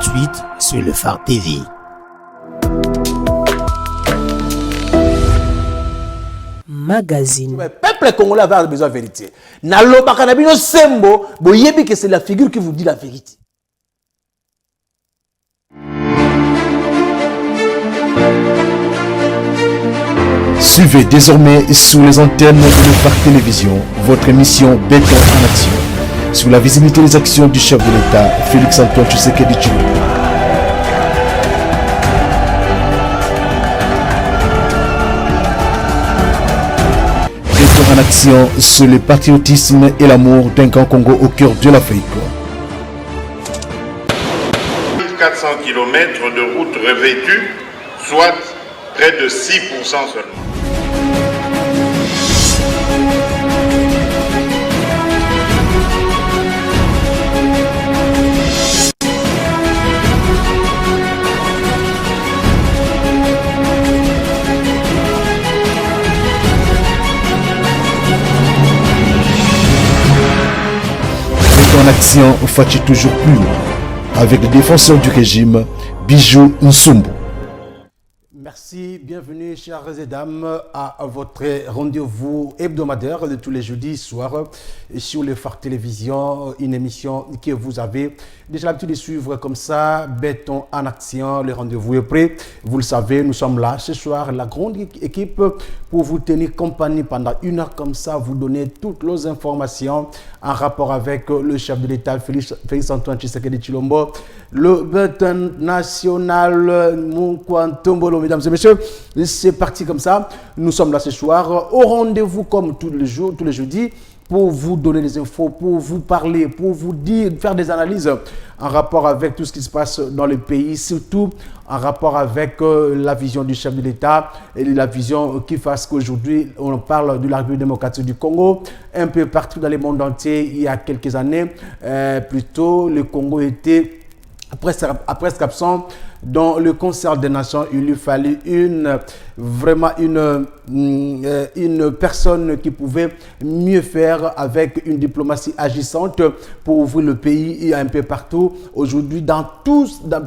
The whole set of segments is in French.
suite sur le Phare TV. Magazine. Le peuple congolais avait besoin de vérité. Naloba kanabino sembo, boyebi que c'est la figure qui vous dit la vérité. Suivez désormais sous les antennes de Phare Télévision votre émission Béton en action, sous la visibilité des actions du chef de l'État, Félix-Antoine Tshisekedi Tshilombo. Béton en action sur le patriotisme et l'amour d'un grand Congo au cœur de l'Afrique. 400 km de routes revêtues, soit près de 6% seulement. En action, Fachi toujours plus loin, avec le défenseur du régime, Bijou Nsumbu. Merci, bienvenue chers et dames à votre rendez-vous hebdomadaire de tous les jeudis soirs sur le Phare Télévision, une émission que vous avez déjà l'habitude de suivre comme ça, Béton en action, le rendez-vous est prêt. Vous le savez, nous sommes là ce soir, la grande équipe pour vous tenir compagnie pendant une heure comme ça, vous donner toutes les informations en rapport avec le chef de l'État, Félix-Antoine Tshisekedi Tshilombo, le Béton national, Moukwantombolo, mesdames et messieurs, c'est parti comme ça. Nous sommes là ce soir, au rendez-vous comme tous les jours, tous les jeudis, pour vous donner des infos, pour vous parler, pour vous dire, faire des analyses en rapport avec tout ce qui se passe dans le pays, surtout en rapport avec la vision du chef de l'État et la vision qui fasse qu'aujourd'hui, on parle de la République démocratique du Congo. Un peu partout dans le monde entier, il y a quelques années, plutôt, le Congo était presque absent. Dans le concert des nations, il lui fallait vraiment une personne qui pouvait mieux faire avec une diplomatie agissante pour ouvrir le pays un peu partout. Aujourd'hui,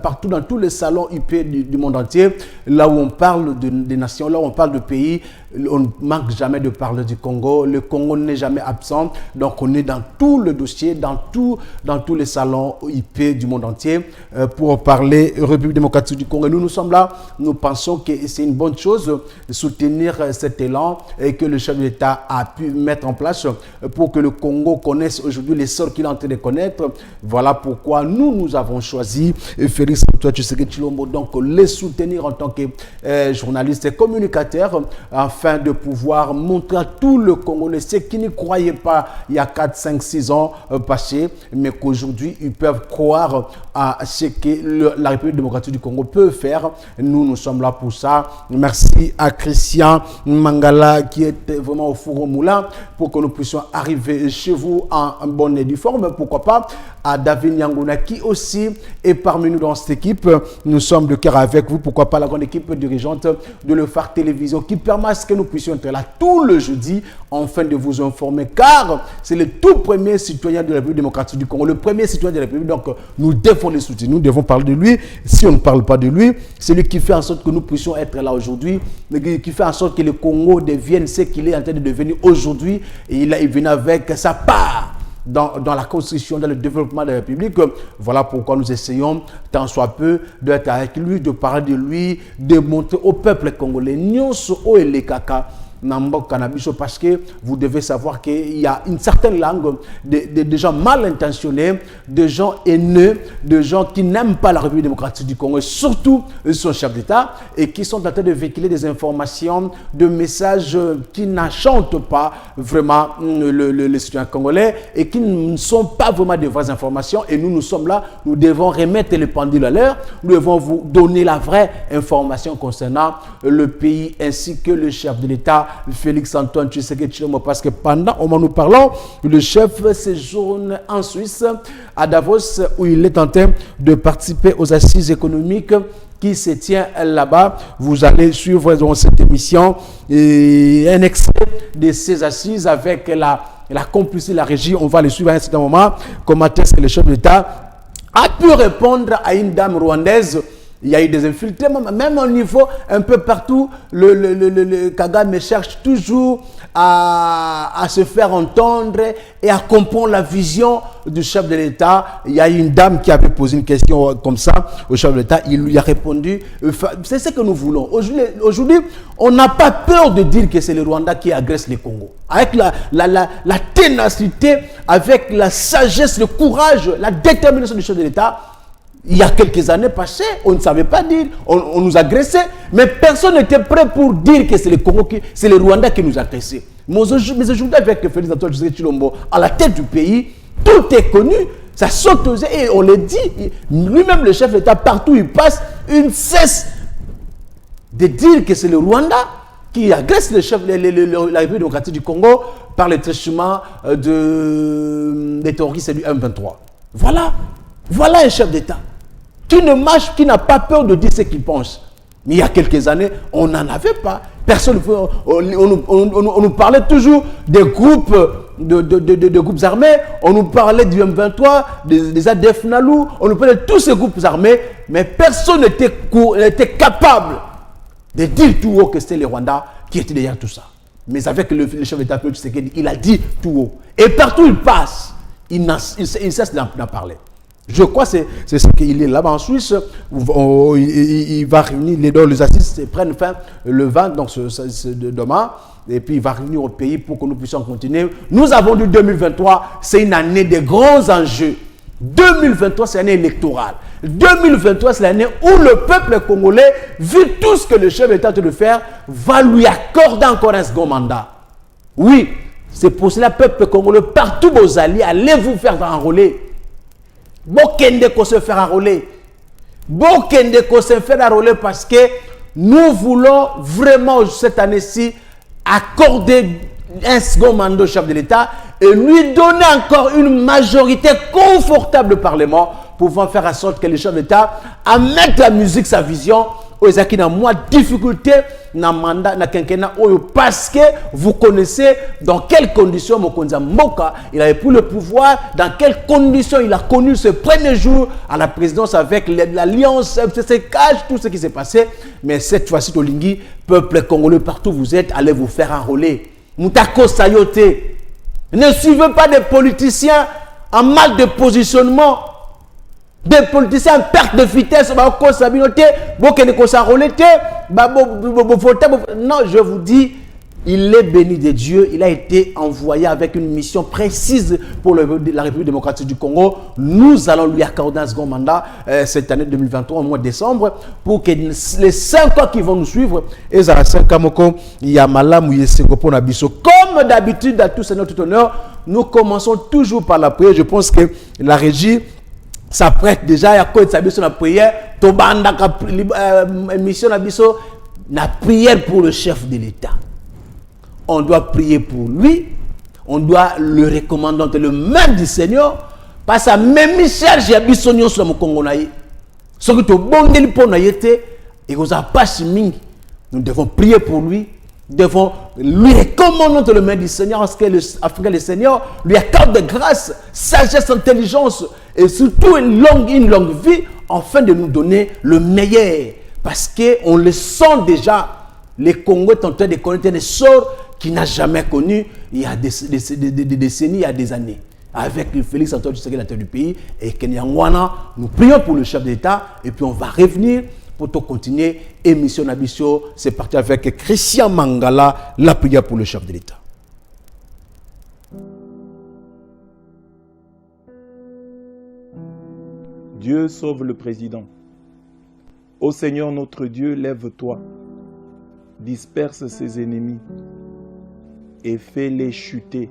partout dans tous les salons IP du monde entier, là où on parle des nations, là où on parle de pays, on ne manque jamais de parler du Congo. Le Congo n'est jamais absent. Donc, on est dans tout le dossier, dans tous les salons IP du monde entier pour parler République démocratique du Congo. Et nous sommes là. Nous pensons que c'est une bonne chose de soutenir cet élan et que le chef de l'État a pu mettre en place pour que le Congo connaisse aujourd'hui l'essor qu'il est en train de connaître. Voilà pourquoi nous avons choisi Félix-Antoine Tshisekedi Tshilombo, donc les soutenir en tant que journaliste et communicateur afin de pouvoir montrer à tout le Congolais, ceux qui ne croyaient pas il y a 4, 5, 6 ans passés, mais qu'aujourd'hui ils peuvent croire à ce que la République démocratique du Congo peut faire. Nous sommes là pour ça. Merci à Christian Mangala qui était vraiment au four au moulin pour que nous puissions arriver chez vous en bonne et due forme. Pourquoi pas à David Nyanguna qui aussi est parmi nous dans cette équipe. Nous sommes de cœur avec vous. Pourquoi pas la grande équipe dirigeante de le Phare Télévision qui permet à ce que nous puissions être là tout le jeudi afin de vous informer, car c'est le tout premier citoyen de la République démocratique du Congo, le premier citoyen de la République. Donc nous devons les soutenir, nous devons parler de lui. Si on ne parle pas de lui, c'est lui qui fait en sorte que nous puissions être là aujourd'hui, qui fait en sorte que le Congo devienne ce qu'il est en train de devenir aujourd'hui. Et il vient avec sa part dans la construction, dans le développement de la République. Voilà pourquoi nous essayons, tant soit peu, d'être avec lui, de parler de lui, de montrer au peuple congolais, Nyonso o et les kaka, parce que vous devez savoir qu'il y a une certaine langue de gens mal intentionnés, de gens haineux, de gens qui n'aiment pas la République démocratique du Congo, et surtout son chef d'État, et qui sont en train de véhiculer des informations, de messages qui n'enchantent pas vraiment les citoyens congolais et qui ne sont pas vraiment de vraies informations. Et nous sommes là, nous devons remettre les pendules à l'heure, nous devons vous donner la vraie information concernant le pays ainsi que le chef de l'État, Félix-Antoine Tshisekedi Tshilombo, parce que pendant au moment où nous parlons, le chef séjourne en Suisse, à Davos, où il est en train de participer aux assises économiques qui se tient là-bas. Vous allez suivre dans cette émission un extrait de ces assises avec la complicité de la régie. On va les suivre à un certain moment. Comment est-ce que le chef de l'État a pu répondre à une dame rwandaise. Il y a eu des infiltrés, même au niveau, un peu partout, le Kagame cherche toujours à se faire entendre et à comprendre la vision du chef de l'État. Il y a une dame qui avait posé une question comme ça au chef de l'État, il lui a répondu. C'est ce que nous voulons. Aujourd'hui, on n'a pas peur de dire que c'est le Rwanda qui agresse le Congo. Avec la ténacité, avec la sagesse, le courage, la détermination du chef de l'État. Il y a quelques années passées, on ne savait pas dire, on nous agressait, mais personne n'était prêt pour dire que c'est le Congo, c'est le Rwanda qui nous agressait. Mais aujourd'hui, avec Félix Antoine Tshisekedi Tshilombo à la tête du pays, tout est connu, ça saute aux yeux, et on le dit, lui-même le chef d'État, partout où il passe, il ne cesse de dire que c'est le Rwanda qui agresse la République démocratique du Congo par le traitement des terroristes du M23. Voilà un chef d'État qui ne marche, qui n'a pas peur de dire ce qu'il pense. Mais il y a quelques années, on n'en avait pas. Personne, on nous parlait toujours des groupes, de groupes armés, on nous parlait du M23, des ADF Nalou, on nous parlait de tous ces groupes armés, mais personne n'était capable de dire tout haut que c'était les Rwandais qui étaient derrière tout ça. Mais avec le chef d'État, il a dit tout haut. Et partout où il passe, il cesse d'en parler. Je crois que c'est ce qu'il est là-bas en Suisse. Il va réunir les assises prennent fin le 20, donc demain. Et puis il va réunir au pays pour que nous puissions continuer. Nous avons dit 2023, c'est une année de grands enjeux. 2023, c'est l'année électorale. 2023, c'est l'année où le peuple congolais, vu tout ce que le chef d'État de faire, va lui accorder encore un second mandat. Oui, c'est pour cela que le peuple congolais, partout vos alliés, allez vous faire enrôler. Bokende ko se faire enrôler. Bokende ko se faire enrôler parce que nous voulons vraiment cette année-ci accorder un second mandat au chef de l'État et lui donner encore une majorité confortable au Parlement pouvant faire en sorte que le chef d'État à mettre la musique, sa vision, aux qui n'a moins de difficulté dans le mandat, parce que vous connaissez dans quelles conditions Mokonza Mboka il avait pris le pouvoir, dans quelles conditions il a connu ce premier jour à la présidence avec l'alliance FCC-CAJ, tout ce qui s'est passé. Mais cette fois-ci, Tolingi, peuple congolais, partout où vous êtes, allez vous faire enrôler. Moutako Sayote. Ne suivez pas des politiciens en mal de positionnement. Des politiciens en perte de vitesse, non, je vous dis, il est béni de Dieu, il a été envoyé avec une mission précise pour la République démocratique du Congo. Nous allons lui accorder un second mandat cette année 2023, au mois de décembre, pour que les 5 ans qui vont nous suivre, et ça 5 ans, il y a Malam, il y a comme d'habitude, à tous et notre honneur, nous commençons toujours par la prière. Je pense que la régie s'apprête déjà à quoi de la prière, mission la prière pour le chef de l'État. On doit prier pour lui, on doit le recommander entre les mains du Seigneur, parce que même charge à bisogno sur le Congo naï. Ce que tu bondeli pour naïté et vous a pas mingi. Nous devons prier pour lui, nous devons lui recommander entre les mains du Seigneur, afin que le Seigneur lui accorde de grâce, sagesse, intelligence et surtout une longue vie, afin de nous donner le meilleur. Parce qu'on le sent déjà, les Congos sont en train de connaître des sorts qu'il n'a jamais connus il y a des décennies, il y a des années. Avec Félix Antoine Tshisekedi, la tête du pays, et Kenyangwana, nous prions pour le chef d'État, et puis on va revenir pour continuer. Émission Nabissio, c'est parti avec Christian Mangala, la prière pour le chef de l'État. Dieu sauve le président. Ô Seigneur notre Dieu, lève-toi, disperse ses ennemis et fais-les chuter.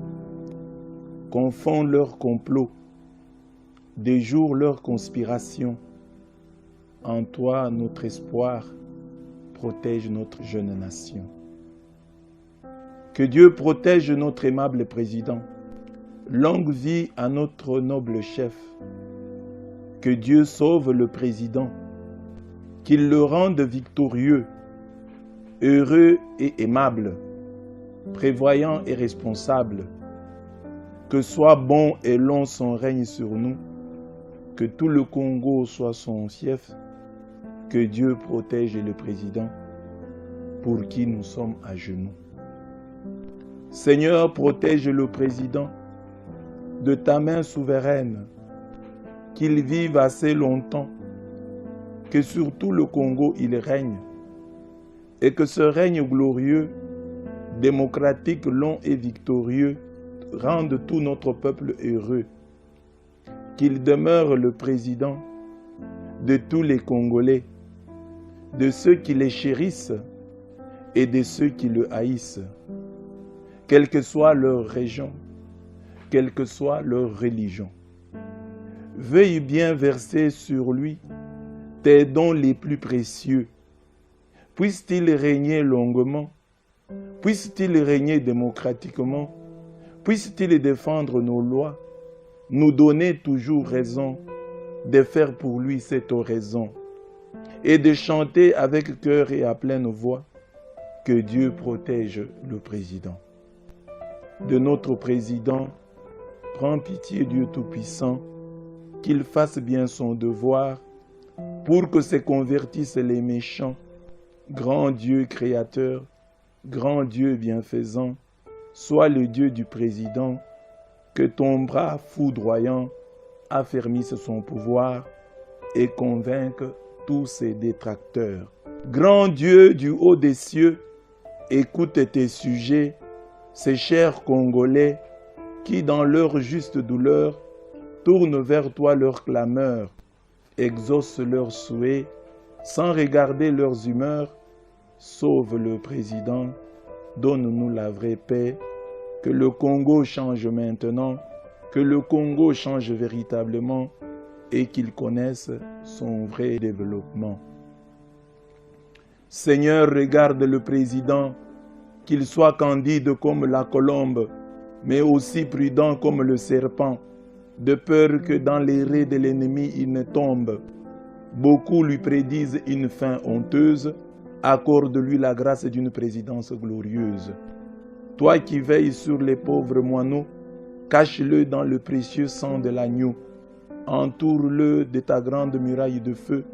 Confonds leurs complots, déjoue leurs conspirations. En toi, notre espoir, protège notre jeune nation. Que Dieu protège notre aimable président. Longue vie à notre noble chef. Que Dieu sauve le président, qu'il le rende victorieux, heureux et aimable, prévoyant et responsable. Que soit bon et long son règne sur nous, que tout le Congo soit son fief, que Dieu protège le président pour qui nous sommes à genoux. Seigneur, protège le président de ta main souveraine, qu'il vive assez longtemps, que sur tout le Congo il règne, et que ce règne glorieux, démocratique, long et victorieux, rende tout notre peuple heureux, qu'il demeure le président de tous les Congolais, de ceux qui les chérissent et de ceux qui le haïssent, quelle que soit leur région, quelle que soit leur religion. Veuille bien verser sur lui tes dons les plus précieux. Puisse-t-il régner longuement, puisse-t-il régner démocratiquement, puisse-t-il défendre nos lois, nous donner toujours raison, de faire pour lui cette oraison, et de chanter avec cœur et à pleine voix que Dieu protège le président. De notre président, prends pitié Dieu Tout-Puissant, qu'il fasse bien son devoir pour que se convertissent les méchants. Grand Dieu créateur, grand Dieu bienfaisant, sois le Dieu du président, que ton bras foudroyant affermisse son pouvoir et convainque tous ses détracteurs. Grand Dieu du haut des cieux, écoute tes sujets, ces chers Congolais, qui dans leur juste douleur tournent vers toi leur clameur, exauce leurs souhaits, sans regarder leurs humeurs. Sauve le président, donne-nous la vraie paix, que le Congo change maintenant, que le Congo change véritablement et qu'il connaisse son vrai développement. Seigneur, regarde le président, qu'il soit candide comme la colombe, mais aussi prudent comme le serpent, de peur que dans les raies de l'ennemi il ne tombe. Beaucoup lui prédisent une fin honteuse, accorde-lui la grâce d'une présidence glorieuse. Toi qui veilles sur les pauvres moineaux, cache-le dans le précieux sang de l'agneau. Entoure-le de ta grande muraille de feu,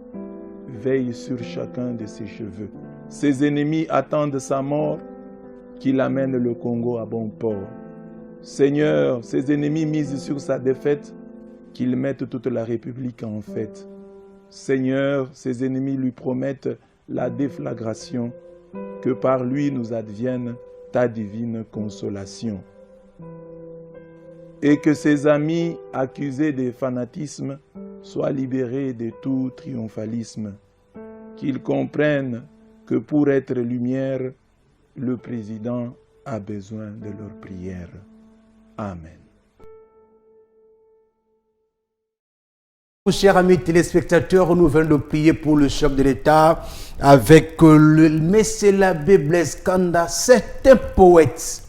veille sur chacun de ses cheveux. Ses ennemis attendent sa mort, qu'il amène le Congo à bon port. Seigneur, ses ennemis misent sur sa défaite, qu'il mette toute la République en fête. Seigneur, ses ennemis lui promettent la déflagration, que par lui nous advienne ta divine consolation. Et que ses amis accusés de fanatisme soient libérés de tout triomphalisme, qu'ils comprennent que pour être lumière, le président a besoin de leur prière. Amen. Chers amis téléspectateurs, nous venons de prier pour le chef de l'État avec le Messire l'abbé Blaise Kanda. C'est un poète.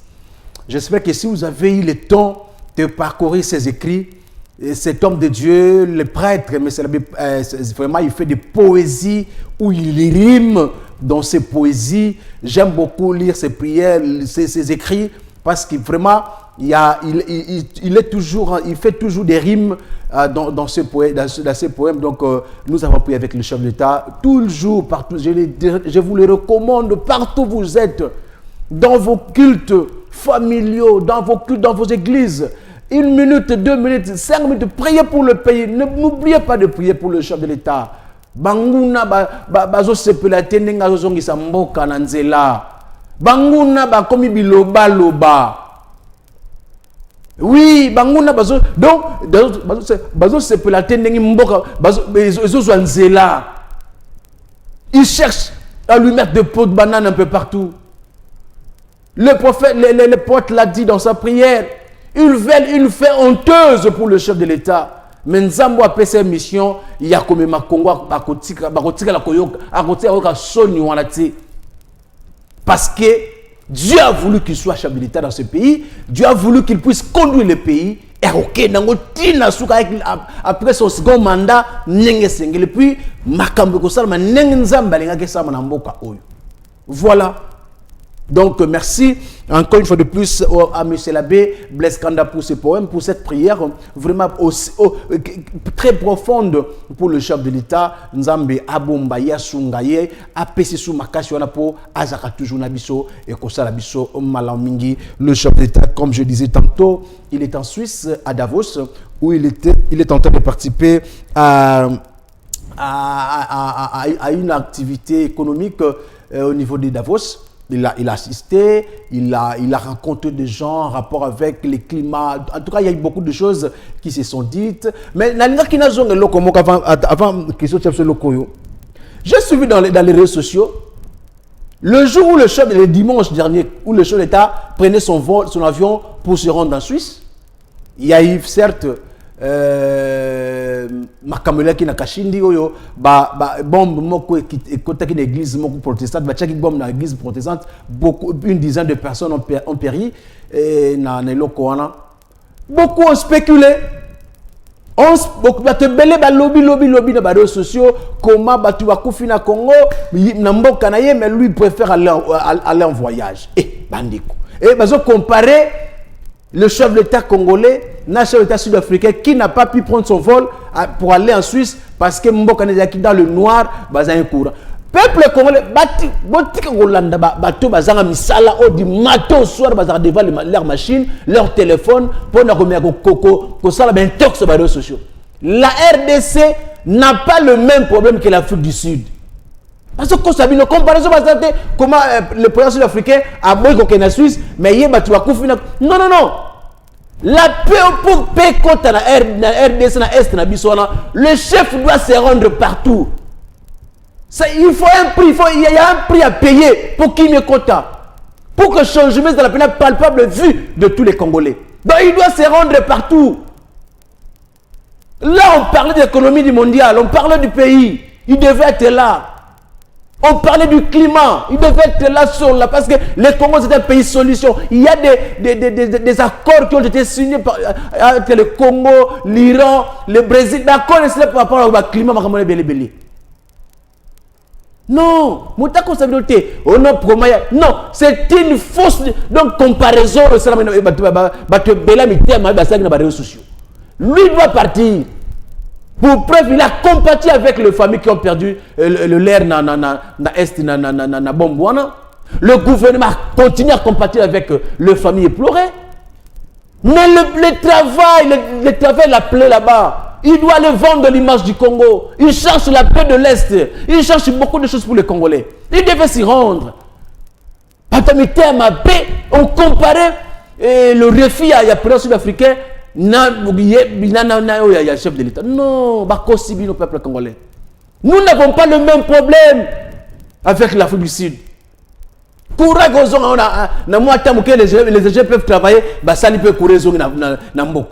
J'espère que si vous avez eu le temps de parcourir ses écrits, cet homme de Dieu, le prêtre, Messire l'abbé, vraiment il fait des poésies où il rime dans ses poésies. J'aime beaucoup lire ses prières, ses écrits, parce qu'il vraiment il fait toujours des rimes dans ces poèmes. Donc nous avons prié avec le chef de l'État toujours, partout. Je vous le recommande, partout où vous êtes, dans vos cultes familiaux, dans vos cultes, dans vos églises. 1 minute, 2 minutes, 5 minutes, priez pour le pays. N'oubliez pas de prier pour le chef de l'État. Banguna bazo sepela tenenga zozongisa mboka na nzela. Banguna bakomi biloba loba. Oui, banguna bazo donc bazo sepela tenengi mboka bazo nzela. Ils cherchent à lui mettre des pots de banane un peu partout. Le prophète, le poète l'a dit dans sa prière. Ils veulent une fin honteuse pour le chef de l'État. Mais Nzambo a fait sa mission, il y a comme ma Congo, parce que Dieu a voulu qu'il soit chef de l'État dans ce pays. Dieu a voulu qu'il puisse conduire le pays. Et après son second mandat, puis voilà. Donc merci encore une fois de plus à M. l'abbé Blaise Kanda pour ce poème, pour cette prière vraiment très profonde pour le chef de l'État. Nzambe abomba yasungaye apesi sou makasi wana po azaka toujours na biso et kosala biso malamingi. Le chef de l'État, comme je disais tantôt, il est en Suisse à Davos où il est en train de participer à une activité économique au niveau de Davos. Il a assisté, il a rencontré des gens en rapport avec les climats. En tout cas, il y a eu beaucoup de choses qui se sont dites. Mais avant j'ai suivi dans les réseaux sociaux le jour où le dimanche dernier, où le chef de l'État prenait son avion pour se rendre en Suisse. Il y a eu certes makamela ki na kashindi oyo bombe moko ekotaki na église moko protestante bachaki bombe na église protestante, une dizaine de personnes ont péri na eloko wana. Beaucoup ont spéculé, bato belé ba lobby na ba réseaux sociaux comment batu bakufi na Congo na mboka na ye, mais lui préfère aller en voyage. Bandiko bazo comparer le chef de l'État congolais na chef de l'État sud-africain qui n'a pas pu prendre son vol pour aller en Suisse parce que Mboka Nezaki dans le noir baza un courant. Peuple congolais botika kolanda bato bazanga misala au di matin au soir bazanga devant leur machine, leur téléphone pour na komia ko sala ben tox ba réseaux sociaux. La RDC n'a pas le même problème que l'Afrique du Sud. Parce que quand ça vient comparaison comment le président sud-africain a besoin qu'on ait en Suisse mais il y a battu à Koufina. Non. La paix pour paix contre la RDC na Est na Bissona, le chef doit se rendre partout. Il faut un prix, il y a un prix à payer pour qu'il me compte. Pour que changement soit la peine palpable vue de tous les Congolais. Donc il doit se rendre partout. Là on parlait de l'économie du mondial, on parlait du pays, il devait être là. On parlait du climat, il devait être là parce que le Congo c'est un pays solution. Il y a des accords qui ont été signés entre le Congo, l'Iran, le Brésil. D'accord, c'est par rapport au climat. Non, non, c'est une fausse comparaison. Lui doit partir. Pour preuve, il a compati avec les familles qui ont perdu l'air na Est na Bombouana. Le gouvernement continue à compatir avec les familles éplorées. Mais le travail l'appelait là-bas. Il doit aller vendre l'image du Congo. Il cherche la paix de l'Est. Il cherche beaucoup de choses pour les Congolais. Il devait s'y rendre. Patamité à ma paix, on comparait le refus à la président sud-africain. Chef de l'État. Non, nos peuple congolais. Nous n'avons pas le même problème avec l'Afrique du Sud. Courage, les gens peuvent travailler, ça peut courir na mbok.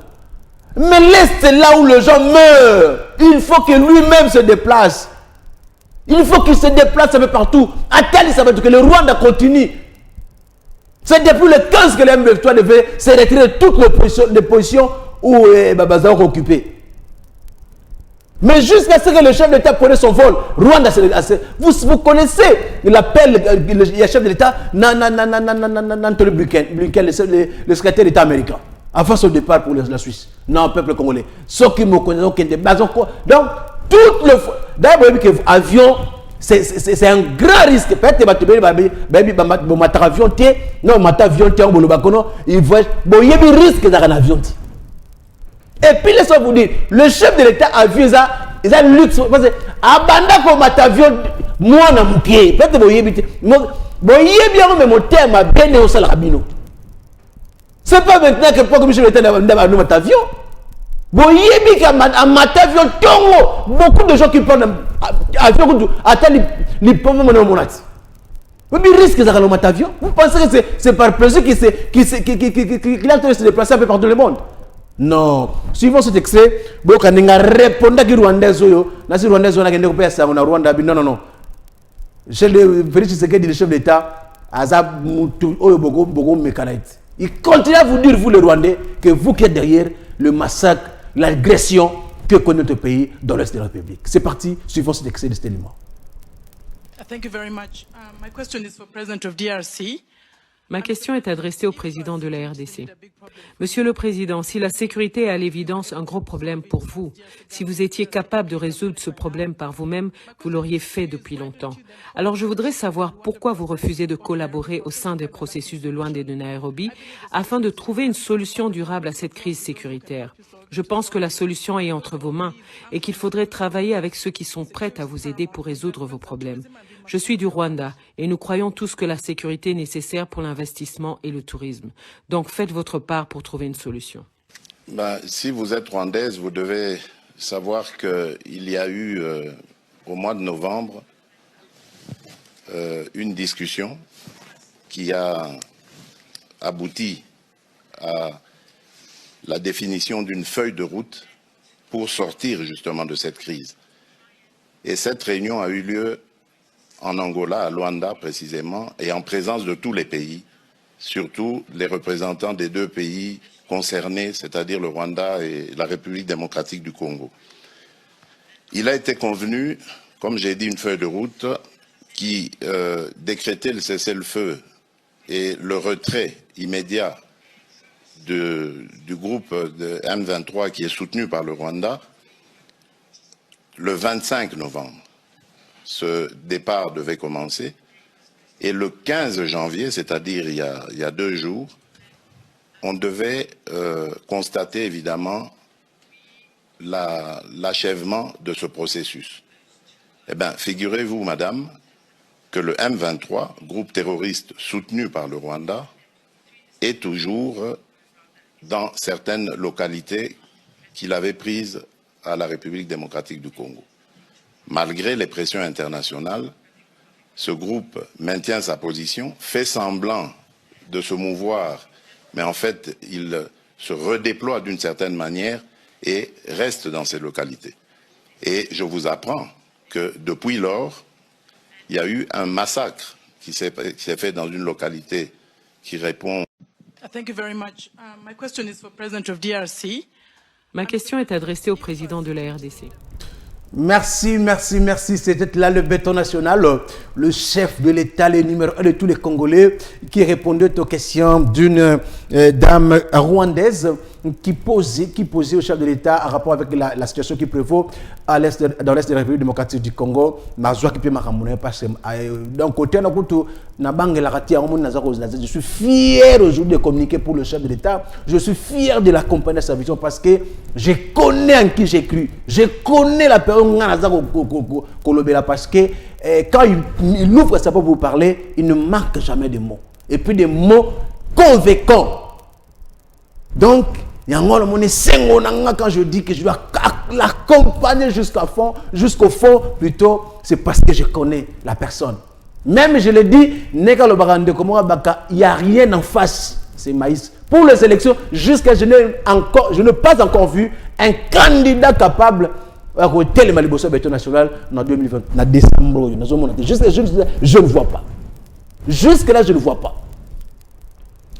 Mais l'Est, là où les gens meurent, il faut que lui-même se déplace. Il faut qu'il se déplace un peu partout. Attends, ça veut dire que le Rwanda continue. C'est depuis le 15 que l'M23 devait se retirer de toutes les positions où Babaza a occupé. Mais jusqu'à ce que le chef de l'État prenne son vol, Rwanda, vous connaissez l'appel, le chef de l'État, Anthony Blinken, le secrétaire d'État américain, avant son départ pour la Suisse. Non, peuple congolais. Ceux qui me connaissent, donc, tout le d'abord, avion. C'est un grand risque. Peut-être que mon avion, il risque d'avoir un avion. Et puis, laissez-moi vous dire, le chef de l'État a vu ça, il a le luxe. Parce que, abandonner comme avion, moi, je suis pied. Peut-être que vous avez mon terme à bien au salabino. Ce n'est pas maintenant que pour que je l'État d'avoir un avion. Beaucoup de gens qui prennent avion, les pauvres monati. Vous risquez d'avoir un avion. Vous pensez que c'est par plaisir qu'il a se déplacer un peu partout le monde? Non. Suivant cet extrait, vous répondre à Rwandais. Non. Le chef d'État, il continue à vous dire, vous les Rwandais, que vous qui êtes derrière le massacre, l'agression que connaît notre pays dans l'Est de la République. C'est parti, suivant cet excès de cet élément. Thank you very much. My question is for President of DRC. Ma question est adressée au président de la RDC. Monsieur le Président, si la sécurité est à l'évidence un gros problème pour vous, si vous étiez capable de résoudre ce problème par vous-même, vous l'auriez fait depuis longtemps. Alors je voudrais savoir pourquoi vous refusez de collaborer au sein des processus de Luanda et de Nairobi afin de trouver une solution durable à cette crise sécuritaire. Je pense que la solution est entre vos mains et qu'il faudrait travailler avec ceux qui sont prêts à vous aider pour résoudre vos problèmes. Je suis du Rwanda et nous croyons tous que la sécurité est nécessaire pour l'investissement et le tourisme. Donc faites votre part pour trouver une solution. Si vous êtes rwandaise, vous devez savoir qu'il y a eu au mois de novembre une discussion qui a abouti à la définition d'une feuille de route pour sortir justement de cette crise. Et cette réunion a eu lieu en Angola, à Luanda précisément, et en présence de tous les pays, surtout les représentants des deux pays concernés, c'est-à-dire le Rwanda et la République démocratique du Congo. Il a été convenu, comme j'ai dit, une feuille de route qui décrétait le cessez-le-feu et le retrait immédiat du groupe de M23 qui est soutenu par le Rwanda le 25 novembre. Ce départ devait commencer et le 15 janvier, c'est-à-dire il y a 2 jours, on devait constater évidemment l'achèvement de ce processus. Eh bien, figurez-vous, madame, que le M23, groupe terroriste soutenu par le Rwanda, est toujours dans certaines localités qu'il avait prises à la République démocratique du Congo. Malgré les pressions internationales, ce groupe maintient sa position, fait semblant de se mouvoir, mais en fait, il se redéploie d'une certaine manière et reste dans ces localités. Et je vous apprends que depuis lors, il y a eu un massacre qui s'est fait dans une localité qui répond. Thank you very much. My question is for President of DRC. Ma question est adressée au président de la RDC. Merci, merci, merci. C'était là le béton national, le chef de l'État, le numéro 1 de tous les Congolais, qui répondait aux questions d'une dame rwandaise qui posait au chef de l'État en rapport avec la situation qui prévaut dans l'Est de la République démocratique du Congo. Donc, côté je suis fier aujourd'hui de communiquer pour le chef de l'État. Je suis fier de l'accompagner à sa vision parce que je connais en qui j'ai cru. Je connais la personne parce que quand il ouvre sa bouche pour vous parler, il ne manque jamais de mots. Et puis des mots convaincants. Donc, quand je dis que je dois l'accompagner jusqu'au fond, plutôt, c'est parce que je connais la personne. Même je le dis, il n'y a rien en face, c'est maïs. Pour les élections, jusqu'à je n'ai pas encore vu un candidat capable à côté de Maliboso Béton National en 2020, en décembre. Je ne vois pas. Jusque-là, je ne vois pas.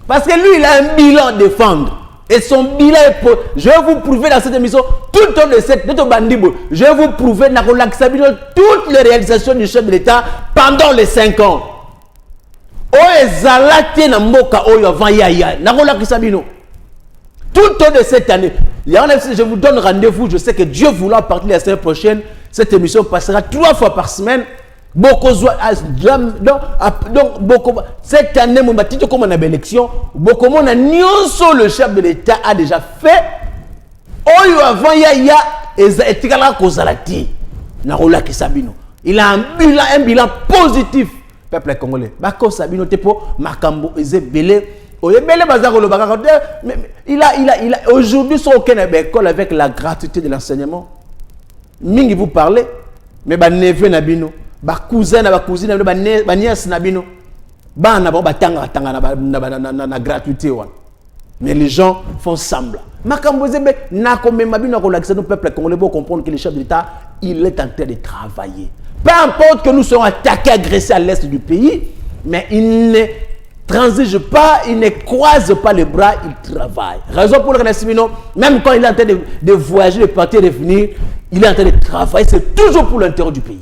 Parce que lui, il a un bilan à défendre. Et son bilan est pour... Je vais vous prouver dans cette émission, tout le temps de cette bandibo, je vais vous prouver dans toutes les réalisations du chef de l'État pendant les 5 ans. Tout le temps de cette année. Je vous donne rendez-vous, je sais que Dieu voulant, à partir de la semaine prochaine, cette émission passera 3 fois par semaine. Donc, cette année, comme on a élection, le chef de l'État a déjà fait. Il a un bilan positif. Peuple congolais. Il a aujourd'hui son école avec la gratuité de l'enseignement. Mingi vous parlez, mais neveu nabino. Ba cousin na ba cousine ba nièce na bino bana ba tanga na gratuité wana, mais les gens font semblant makambozebe na komema bino ko lakisa no peuple congolais pour comprendre que le chef de l'État il est en train de travailler. Peu importe que nous soyons attaqués, agressés à l'est du pays, mais il ne transige pas, il ne croise pas les bras, il travaille. Raison pour laquelle même quand il est en train de voyager, de partir et de venir, il est en train de travailler, c'est toujours pour l'intérêt du pays.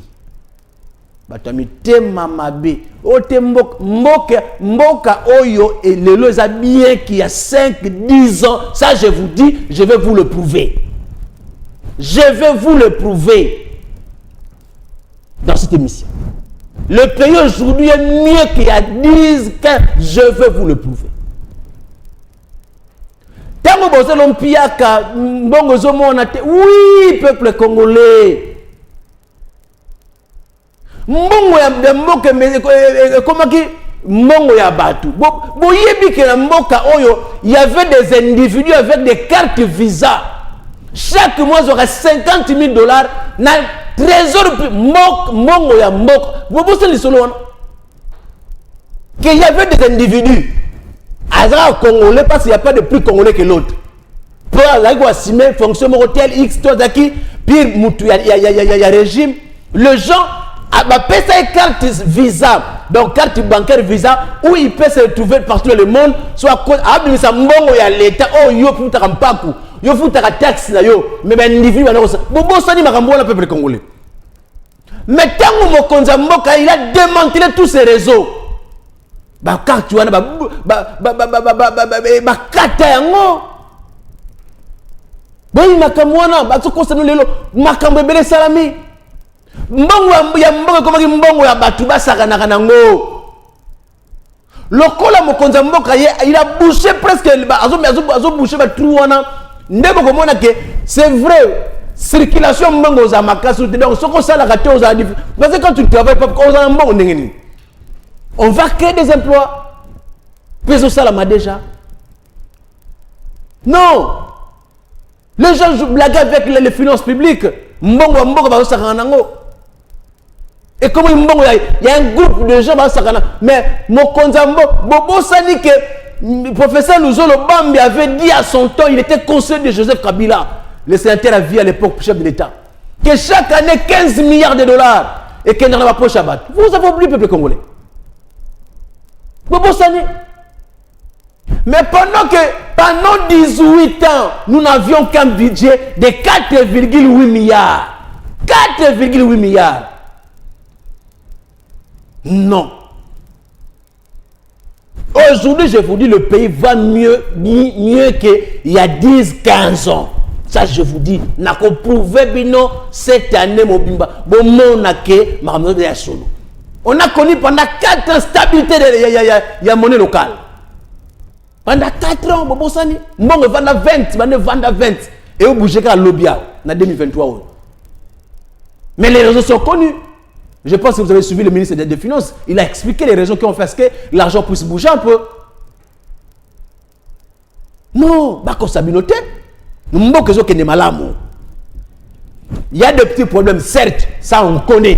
batami te mamabe o te mboka oyo et lelo za bien qui a 5-10 ans, ça je vous dis, je vais vous le prouver. Je vais vous le prouver dans cette émission. Le pays aujourd'hui est mieux qu'il y a 10 ans, je vais vous le prouver. Tango bozo lompiaka mbongo zomona te, oui peuple congolais. Mbongo ya mboka komaki mbongo ya batu. Boyebi ke na mboka oyo, il y avait des individus avec des cartes Visa. Chaque mois ils auraient 50 000 $. Na trésor mbongo ya mboka. Bobosa lisolo wana. Que il y avait des individus. Azra congolais parce qu'il n'y a pas de plus congolais que l'autre. Pour la assumer fonction hôtel X toi daki pire mutu il y a régime. Le gens a une carte Visa, donc carte bancaire Visa, où il peut se retrouver partout dans le monde, soit à sa mbongo ya l'État, oh yo puta kampaku, yo puta ka taxe na yo, mais ben individu wana kosa. Bobo sani makambo la peuple congolais. Mais tango mokonza mboka il a démantelé tous ces réseaux. Ba carte wana ba kata yango. Boyi makambo wana ba to kosa no lelo makambo ebele salami. Mbongo ya mbongo komaki mbongo ya batu basakanaka nango. Lokola mokonza mboka il a bouché presque azo bouché ba trou wana. Ndebo komona ke c'est vrai circulation mbongo za makasu donc soko sala kate aux adif parce que quand tu travailles pas on a mbongo ndengeni. On va créer des emplois. Puis ça là déjà. Non. Les gens blaguent avec les finances publiques. Mbongo ba sakana nango. Et comme il y a un groupe de gens mais Mokonzambo, Bobo Sani que le professeur Luzolo Bambi avait dit à son temps, il était conseiller de Joseph Kabila, le sénateur à vie à l'époque, chef de l'État, que chaque année 15 milliards de dollars et qu'il n'y en a pas pour Shabbat. Vous avez oublié le peuple congolais. Bobo Sani. Mais pendant 18 ans, nous n'avions qu'un budget de 4,8 milliards. 4,8 milliards. Non. Aujourd'hui, je vous dis, le pays va mieux qu'il y a 10-15 ans. Ça, je vous dis, n'a qu'on prouvé bino cette année, on a connu pendant 4 ans stabilité de la monnaie locale. Pendant 4 ans, Bobo Sani, on vend 20, et on bouge qu'à l'Obia, en 2023. Mais les réseaux sont connus. Je pense que vous avez suivi le ministre des Finances. Il a expliqué les raisons qui ont fait que l'argent puisse bouger un peu. Non, Bako Sabinote. Il y a des petits problèmes, certes, ça on connaît.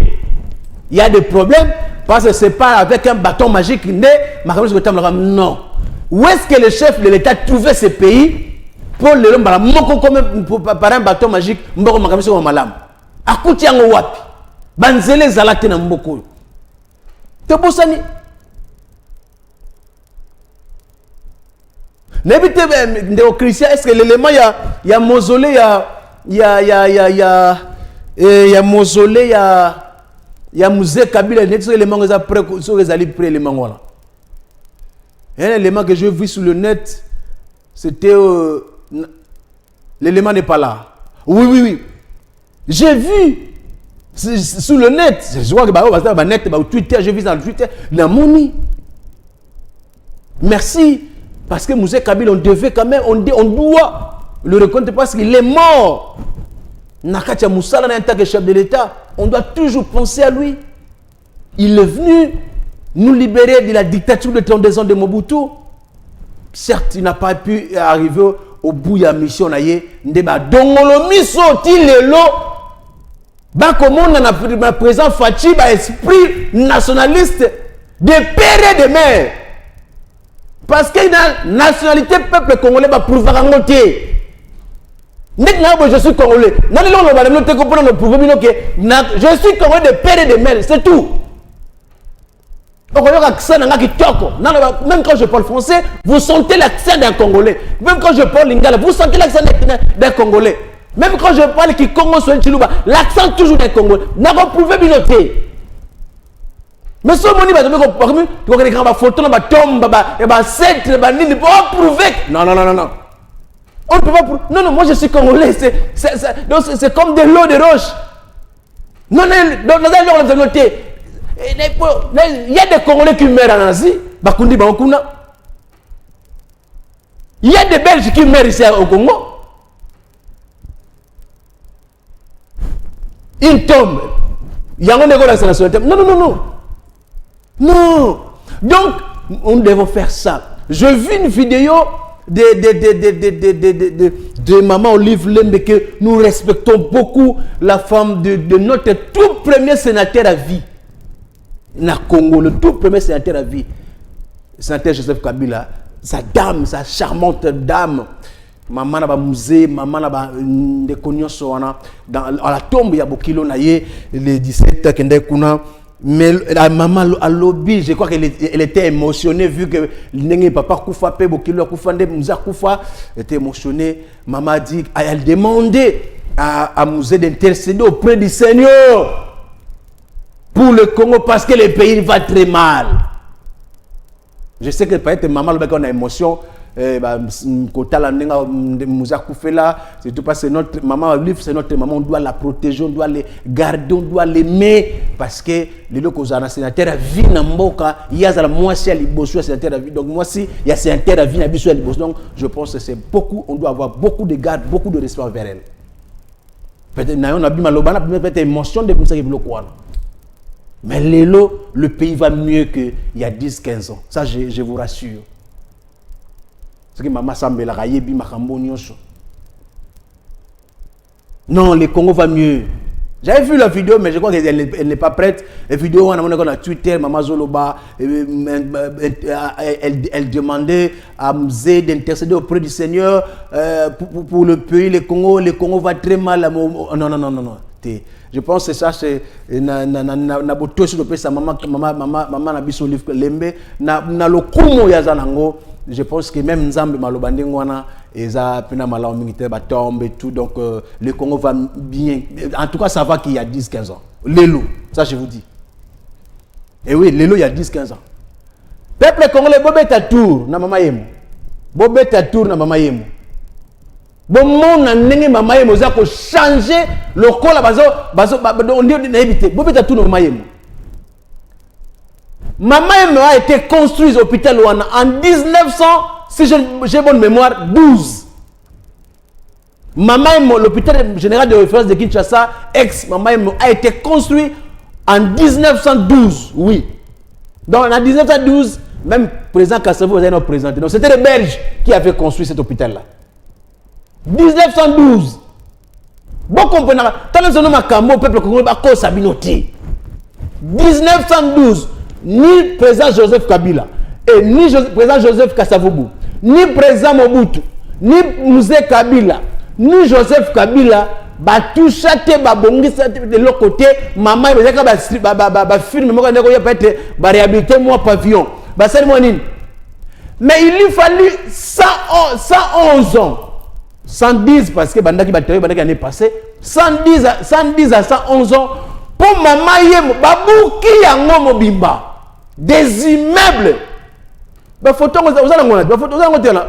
Il y a des problèmes parce que ce n'est pas avec un bâton magique. Non. Où est-ce que le chef de l'État trouvait ce pays pour le par un bâton magique? Banzele zalate na mboko. Te bosani. N'habite ndeo Christian, est-ce que l'élément il y a mausolée il y a mausolée il y a musée Kabila net sur l'élément que après sur les alliés près l'élément là. Un élément que j'ai vu sur le net c'était l'élément n'est pas là. Oui. J'ai vu sur le net, je vois que net, Twitter, j'ai vu dans le Twitter, la monnaie. Merci. Parce que Moussé Kabila, on devait quand même, on doit le reconnaître parce qu'il est mort. Nakatia Moussala en tant que chef de l'État, on doit toujours penser à lui. Il est venu nous libérer de la dictature de 32 ans de Mobutu. Certes, il n'a pas pu arriver au bout de la mission. Dongolo miso tilelo. Comme on a présent Fachi, esprit nationaliste de père et de mère. Parce que la nationalité peuple congolais va prouver en côté. Je suis congolais. Je suis congolais de père et de mère, c'est tout. Même quand je parle français, vous sentez l'accent d'un Congolais. Même quand je parle lingala, vous sentez l'accent d'un Congolais. Même quand je parle qui Congo soit Chiluba, l'accent toujours des Congolais. N'a pas prouvé binoté. Mais ce moni va tomber comme les grands photos, ma tombe, ma secte, ma nini, pour prouver. Non. On ne peut pas prouver. Non, moi je suis congolais. C'est comme de l'eau de roche. Non, dans la noté. Il y a des Congolais qui meurent en Asie. Bakundi Bankuna. Il y a des Belges qui meurent ici au Congo. Ils tombent. Il y a un négociation nationale. Non. Donc, nous devons faire ça. Je vis une vidéo de Maman Olive Lembe que nous respectons beaucoup, la femme de notre tout premier sénateur à vie. Na Congo, le tout premier sénateur à vie. Sénateur Joseph Kabila, sa dame, sa charmante dame. Maman n'a musée, maman n'a des cognos dans la tombe, il y a beaucoup de les 17 kuna. Mais la maman à lobby, je crois qu'elle était émotionnée vu que le papa Koufa pe Bokilo Koufa de Mouza Koufa était émotionnée. Maman a dit, elle demandait à Mouzé d'intercéder auprès du Seigneur pour le Congo parce que le pays va très mal. Je sais que peut-être maman le a émotion. C'est tout parce que notre maman c'est notre maman, on doit la protéger, on doit les garder, on doit l'aimer parce que les locaux ont un sénateur à vie n'amboka il y a la moitié à l'ibossu sénateur à vie donc moi si il y a sénateur à vie n'abussu à l'ibossu donc je pense que c'est beaucoup, on doit avoir beaucoup de garde, beaucoup de respect envers elle. Peut-être on a malobana peut-être émotion de ça qui bloque. Mais le pays va mieux qu'il y a 10-15 ans, ça je vous rassure. Que maman Sambela Rayebi Makambo Nyosho. Non, le Congo va mieux. J'avais vu la vidéo, mais je crois qu'elle n'est pas prête. La vidéo, on a Twitter, Maman Zoloba, elle demandait à Mzé d'intercéder auprès du Seigneur pour le pays, le Congo va très mal. Non. Je pense que ça, c'est na boto sur le pays, sa maman na biso livre lembe na le kumo ya zanango. Je pense que même Nzambe Malobande Ngwana et ça pena malao militaire ba tombe et tout donc le Congo va bien. En tout cas ça va qu'il y a 10-15 ans. Lelo, ça je vous dis. Et oui, Lelo il y a 10-15 ans. Peuple congolais bobeta tour na mama yemo. Bobeta tour na mama yemo. Bon monde na ndenge mama yemo za ko changer le kola bazo on dit na éviter. Bobeta tour na mama yemo. Maman a été construite au hôpital Luana en 1900, si j'ai bonne mémoire, 12. Maman, l'hôpital général de référence de Kinshasa, ex-Maman, a été construit en 1912, oui. Donc en 1912, même le président Kassavou vous avez notre présenté. Donc c'était les Belges qui avaient construit cet hôpital-là. 1912. Bon comprenez, tant que nous avons un peuple congolais, Sabinoti. 1912. Ni président Joseph Kabila, et ni président Joseph Kasavubu, ni président Mobutu, ni Mouzé Kabila, ni Joseph Kabila, tout châté, de l'autre côté, maman, il y a film, réhabiliter moi pavillon. Mais il lui fallut 111 ans. 110 parce que Bandaki l'année passée, 110 à 111 ans pour maman yemo babouki yango mobimba. Des immeubles. Bah photo vous allez bah photo vous allez là.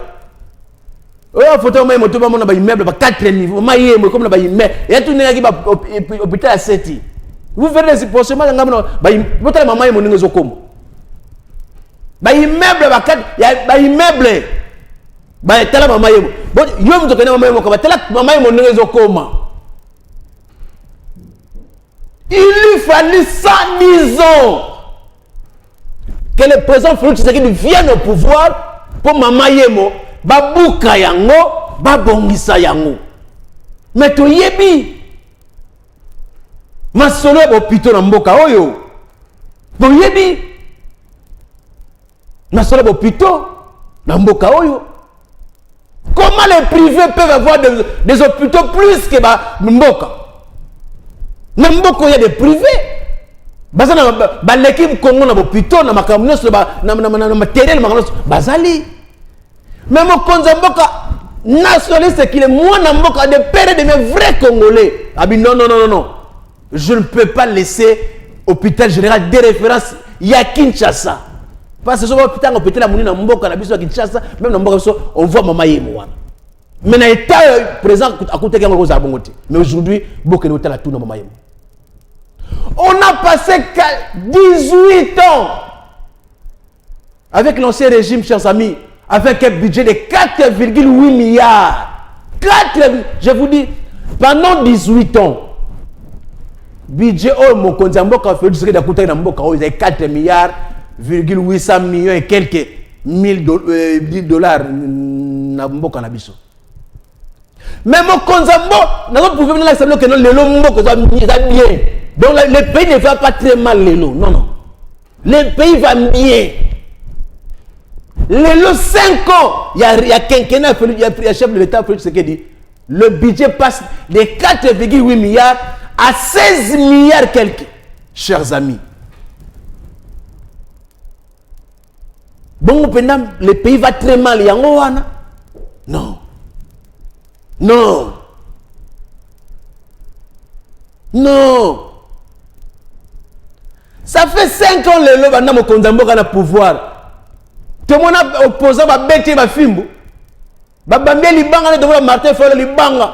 Oh photo moi moto ba mona ba immeuble ba 4 niveaux. Maye mo comme na ba immeuble. Et tout nengaki ba hôpital à 7. Vous verrez les prochainement ngam ba botala mama yemo ningezo komo. Ba immeuble ba 4 ya ba immeuble. Ba tala mama yemo. Bon yo mto kana mama yemo ka ba tala mama yemo ningezo koma. Il lui fallut 110 ans que le président Félix Tshisekedi vienne au pouvoir pour Maman Yemo, babuka yango, babongisa yango. Mais to yebi, masolo bopito na mboka oyo. To yebi, masolo bopito na mboka oyo. Comment les privés peuvent avoir des hôpitaux plus que mboka? Na mboka il y a des privés. L'équipe Congo na hôpitaux na makamno na matériel bazali. Mais mon konzamboka nationaliste qui est moi na mboka de père de mes vrais Congolais. Ah non. Je ne peux pas laisser hôpital général des références il y a Kinshasa. Parce que si on peut la monnaie dans Mboka, na Kinshasa, même dans Mboka, on voit Mama Yemouan. Mais dans l'état présent, à côté de Mboka, mais aujourd'hui, Mboka n'est pas là tout dans Mama Yemouan. On a passé 18 ans avec l'ancien régime, chers amis, avec un budget de 4,8 milliards. Je vous dis, pendant 18 ans, budget oh mon Konzamboka fait du secret d'Akouta dans Mboka, ils avaient 4 milliards, 800 millions et quelques $1000 na Mboka na biso. Mais mon Konzambo, nous pouvons venir là que non les Mboka ça bien. Donc le pays ne va pas très mal les lots. Non non. Le pays va bien. Les lots 5 ans, il y a quinquennat, il y a chef de l'État ce qui dit. Le budget passe de 4,8 milliards à 16 milliards quelques, chers amis. Bon, le pays va très mal. Non. Non. Non. Ça fait 5 ans que le Bandam Konzambo a le pouvoir. Tout le monde a opposé à Bété Bafimbo. Babambé Libanga, le Martin Folo Libanga.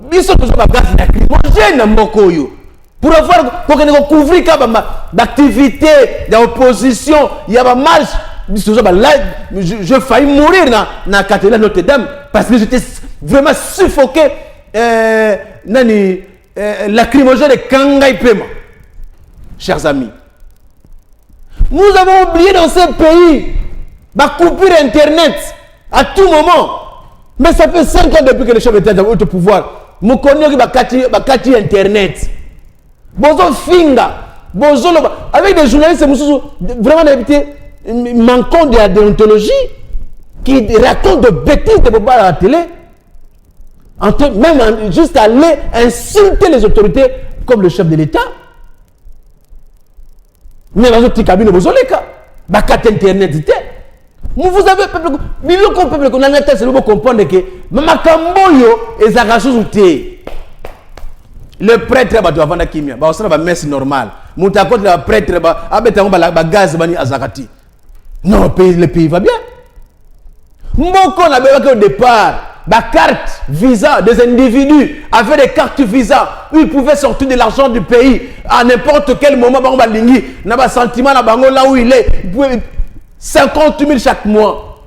Biso tous ba gaz lacrymogène na mboko yo pour avoir pour que couvrir d'activité d'opposition il y a ba marche biso ba je failli mourir na cathédrale Notre-Dame parce que j'étais vraiment suffoqué lacrymogène de Kangai Pema. Chers amis, nous avons oublié dans ce pays ba coupure internet à tout moment. Mais ça fait 5 ans depuis que le chef d'État est au pouvoir. Nous connaissons Bakati Internet. Bozo Finga. Bozo avec des journalistes vraiment manquant de la déontologie qui racontent de bêtises de Boba à la télé. Même jusqu'à aller insulter les autorités comme le chef de l'État. Mais dans notre cabine, Bozo Leka. Bakati Internet était. Vous avez peuple, qu'on a c'est pour comprendre que Mamakamboyo et Zagachouté. Le prêtre doit vendre kimia. Bah ça va messe normal. Moutako le prêtre ba gaz bani azakati. Non, le pays va bien. Mboko on avait au départ la carte visa des individus avaient des cartes visa où ils pouvaient sortir de l'argent du pays à n'importe quel moment. Ba lingi na ba sentiment na bango là où il est. 50 000 chaque mois.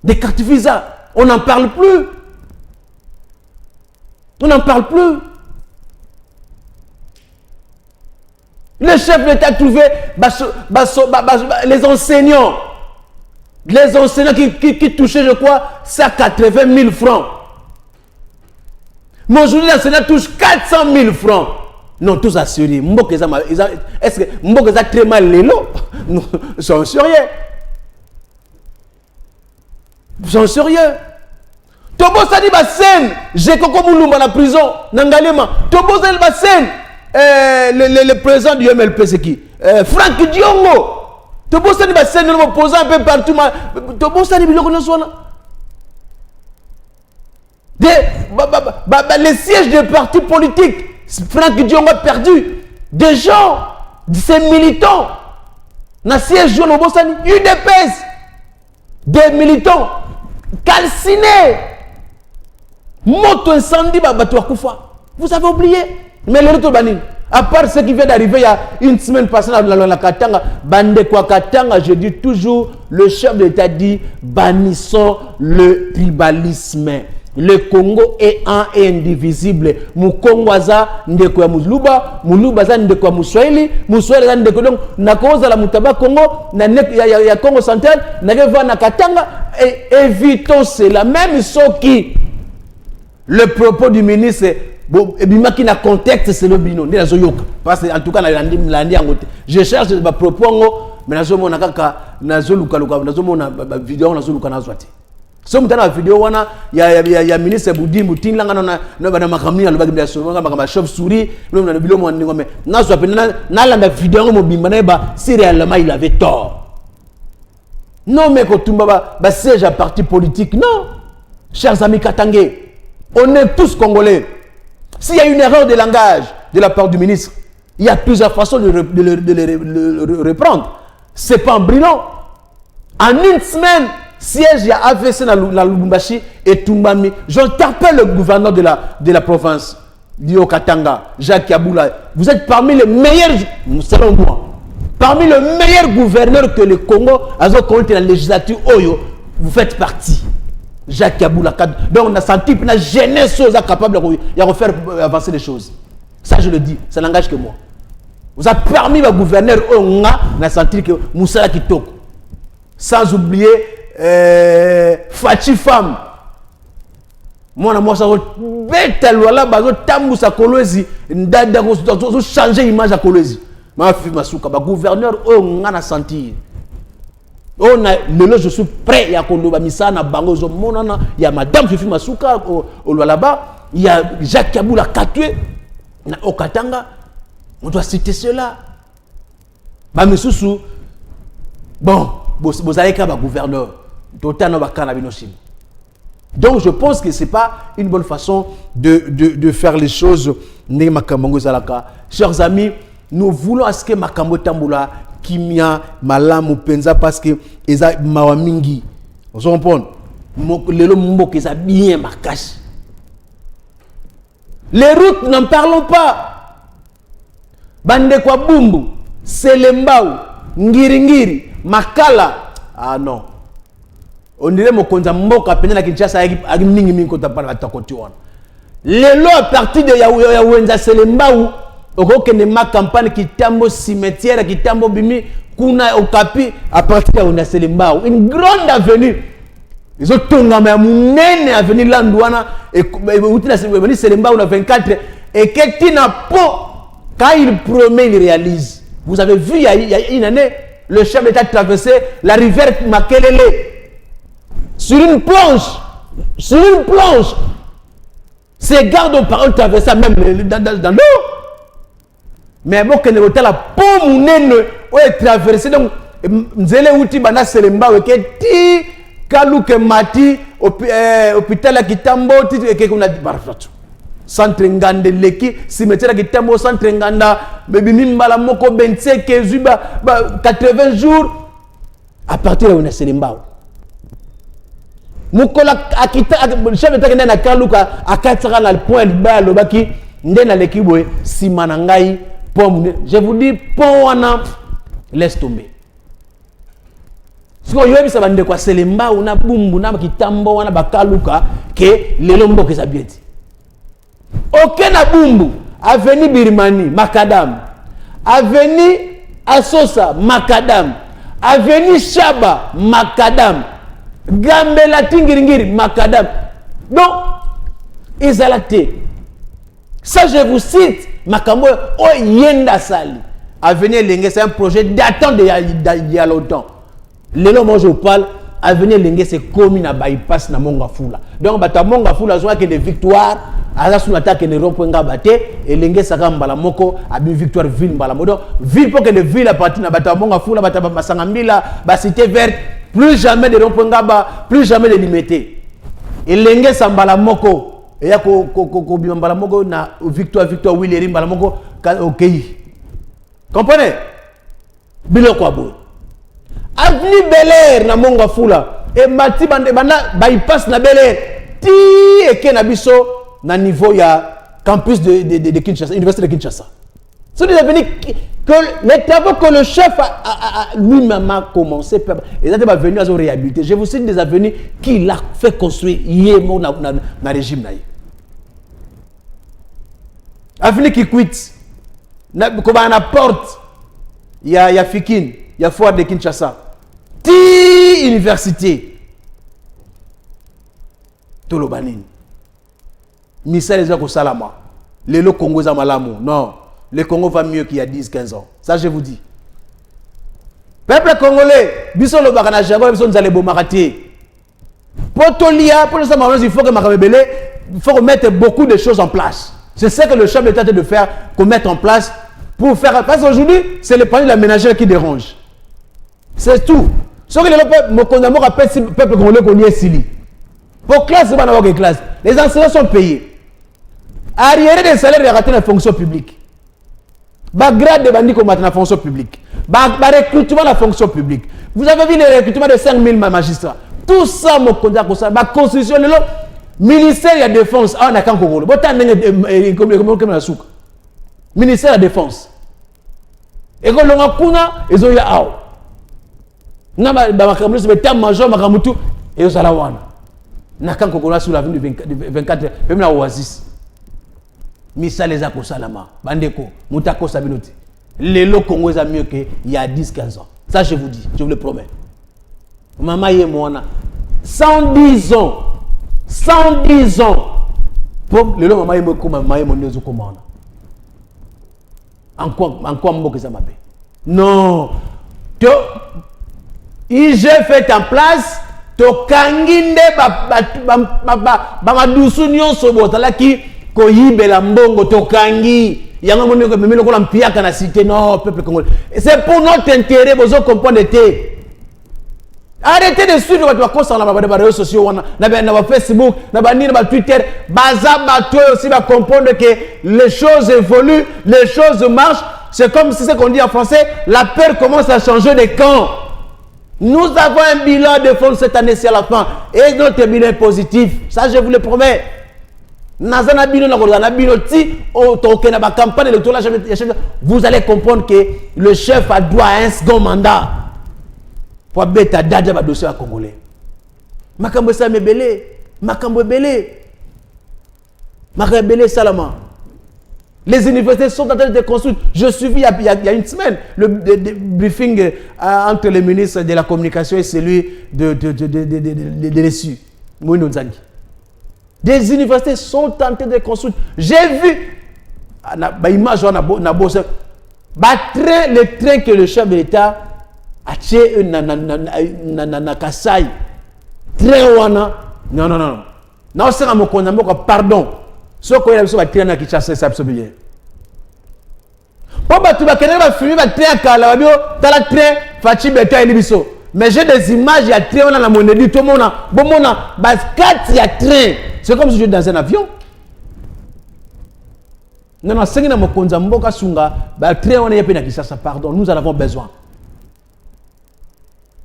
Des cartes visa. On n'en parle plus. On n'en parle plus. Le chef de l'État a trouvé les enseignants. Les enseignants qui touchaient, je crois, 180 000 francs. Mon journée d'enseignant touche 400 000 francs. Non, tous assurés. Est-ce que Mbok a très mal les lots? Non, j'en sais rien. J'en sais rien. Tobo Sani Bassen, j'ai Koko Moulumba dans la prison, Nangalema. Tobo Sani Bassen, le président du MLP, c'est qui? Franck Diongo. Tobo Sani Bassen, nous opposons un peu partout. Tobo Sani Biloko Noswana. Les sièges des partis politiques. Franck Diongo a perdu des gens, ses militants. Dans le siège de Bosani, UDPS, des militants calcinés. Moto incendie, vous avez oublié. Mais le retour Bani, à part ce qui vient d'arriver il y a une semaine passée dans la Katanga, Bande kwa Katanga, je dis toujours, le chef de l'État dit, bannissons le tribalisme. Le Congo est un et indivisible. Mukongo aza ndeko ya Muluba, Muluba aza ndeko ya Muswahili, Muswahili aza ndeko donc nakoza la mutaba Congo, na ya Congo central, na va na Katanga et évitons cela. Même ce qui le propos du ministre Ebimaki na contexte c'est le bino ndela zoyoka parce que en tout cas na landi angote. Je cherche ba propos ngo mais nazo mona kaka nazo luka nazo mona vidéo nazo luka nazwati. So mutana vidéo wana ya ministre Boudi Mutinga na bana makamni na lobaki biaso ngamba chauve souris no na bilo mo ngome nazo apena na landa vidéo ngo bimba na ba si réellement il avait tort. Non mais ko tumba ba siège à parti politique non. Chers amis katangais, on est tous congolais. S'il y a une erreur de langage de la part du ministre, Il y a plusieurs façons de le reprendre. Ce n'est pas en brillant. En une semaine, siège, il y a AVC dans la Lubumbashi et Tumbami. J'interpelle le gouverneur de la province, Dio Katanga, Jacques Yaboula. Vous êtes parmi les meilleurs, selon moi, parmi les meilleurs gouverneurs que le Congo a dans la législature Oyo. Vous faites partie. Jacques Yaboula. Donc on a senti que la jeunesse est capable de faire avancer les choses. Ça, je le dis, ça n'engage que moi. Vous avez permis au gouverneur on a senti que Moussa Kitoko. Sans oublier Fachi Femme. Moi, ça va bête là, bazo tambu sa Kolwezi, ndada ko changer image à Kolwezi. Ma fille Masuka, ba gouverneur on a senti. On a le je suis prêt à Kondo Bamisa na bango zo monana, il y a madame Fifi Masuka au là-bas, il y a Jacques Kaboula Katue na Okatanga. On doit citer cela. Ba misusu bon, vous allez comme gouverneur. Donc je pense que ce n'est pas une bonne façon de faire les choses. Chers amis, nous voulons à ce que Makambo Tamboula, Kimia, Malam ou Penza, parce que Eza Mawamingi. Vous comprenez? Les lombos qui sont bien marqués. Les routes, n'en parlons pas. Bande kwa Bumbu, Selembao, Ngiri, Makala. Ah non. On dirait que Konza Mboka pene la Kinshasa a mingi mingi kota para takotiwana. Lelo à partir de Yawenza Selembao, okokene ma campagne qui tambo cimetière qui tambo bimi kuna okapi à partir de Yawenza Selembao. Une grande avenue. Ils ont tonga ma munene avenue Landouana et outina Selembao na 24 et que tina po quand il promet il réalise. Vous avez vu il y a une année le chef d'État traversait la rivière Makelele sur une planche. Ces gardes ont parlé traversaient même dans l'eau. Mais bon, quand on a la pomme mounene, on est traversé donc Nzele Outi Bana Selemba qui ti Kalouke Mati hôpital à Kitambo et qu'on a dit centre ngande leki cimetière Kitambo centre nganda bebinimbala moko 25 kezuba 80 jours à partir de on a Selemba mukola akita chef d'État na Kalouka akataka na point ba lobaki ndena leki boy simana ngai pomme. Je vous dis pona laisse tomber. Si vous avez ça bande kwa Selemba una bumbu na Kitambo wana bakaluka ke lelo mboke za bieti. Aucun abumbu, avenue Birmanie, Macadam, avenue Asosa, Macadam, avenue Shaba, Macadam, Gambela Tingiringiri, Macadam. Donc, ils allaient. Ça, je vous cite, Makambo, oh Yenda Sali, avenue Lengue, c'est un projet datant d'il y a longtemps. Le nom, moi je vous parle. Avenir Lengue c'est commune à bypass na Mongafula. Donc bata Mongafula soit que des victoires, à sous attaque ne rompenga baté et Lengue sakamba la moko abi victoire ville mbala modo ville pour que les villes à partir na bata Mongafula bata Masangambila ba cité verte plus jamais de rompenga ba plus jamais de limité. Et Lengue sambala moko et ya ko bimbala moko na victoire Willeri mbala moko OK. Comprenez? Bilo kwa bo. Avenue Bel-Air na Mongafula et Mati banda bypass na Bel-Air ti eke na biso na niveau ya campus de Kinshasa, université de Kinshasa. C'est des avenues que les travaux que le chef a lui-même a commencé et ça va venir à réhabiliter. Je vous cite des avenues qu'il a fait construire hier na régime na. Avenue qui quitte na comme na porte il y a Fikine. Il y a foire de Kinshasa. Ti université. Tolobanine. Missa les gens Salama. Les lots Congo Zamalamu. Non. Le Congo va mieux qu'il y a 10-15 ans. Ça, je vous dis. Peuple congolais, biso le bakana jago, biso nous allons bombarder. Potolia, pour ça, il faut que mettre beaucoup de choses en place. C'est ce que le chef d'État de faire, qu'on mette en place pour faire. Parce qu'aujourd'hui, c'est le panier de la ménagère qui dérange. C'est tout. Ce que le peuple congolais qu'on y est sili. Pour classe, c'est pas d'avoir des classes. Les enseignants sont payés. Arriéré des salaires et raté la fonction publique. grade de bandi comme dans la fonction publique. Recrutement dans la fonction publique. Vous avez vu les recrutements de 5000 magistrats. Tout ça, mon conduit comme ça. La constitution, le ministère de la Défense, on a qu'un Kogolo. Ministère de la Défense. Et quand on a kuna, ils ont eu un. Na makambo c'est état-major makamutu et aux alawana. Na quand Kogolo sur l'avenue du 24, même la Oasis. Misa les ako salama. Bandeko, mutako sabinoti. Les lots Congo est mieux qu'il y a 10-15 ans. Ça, je vous dis, je vous le promets. Maman et moi, 110 ans. 110 ans. Pour le lot, maman et moi, comment en quoi m'en ça m'appelle? Non. IG fait en place, to kanginde ba madusunyo sobotala ki koyibe la mbongo to kangi. Yanga moni ko memelo ko lampiaka na cité non peuple congolais. C'est pour notre intérêt besoin comprendre été. Arrêtez de suivre votre course dans les réseaux sociaux, na Facebook, na Twitter, baza bato aussi va comprendre que les choses évoluent, les choses marchent. C'est comme si ce qu'on dit en français, la peur commence à changer de camp. Nous avons un bilan de fonds cette année-ci à la fin et notre bilan est positif. Ça je vous le promets. Vous allez comprendre que le chef a droit à un second mandat pour bêta dadja ba dossier à Congolais. Makambo sa mebele, makambo belé. Makambo salama. Les universités sont en train de construire. Je suis il y a une semaine le briefing entre le ministre de la communication et celui de l'ESU, Moïno Nzangi. Des universités sont en train de construire. J'ai vu l'image le train que le chef de l'État a tué na Kasai. Train wana. Non. Non, c'est un mot pardon. Ce qu'on a besoin de train na Kinshasa, c'est absolument. Pourquoi tu vas filmer le train à Kalabio, dans le train, Fachi Beta et Libiso. Mais j'ai des images, il y a train, on a la monnaie, tout le monde a, bon, il y a train. C'est comme si je suis dans un avion. Non, c'est un mokonza mboka sunga, train, on est à Kinshasa, pardon, nous en avons besoin.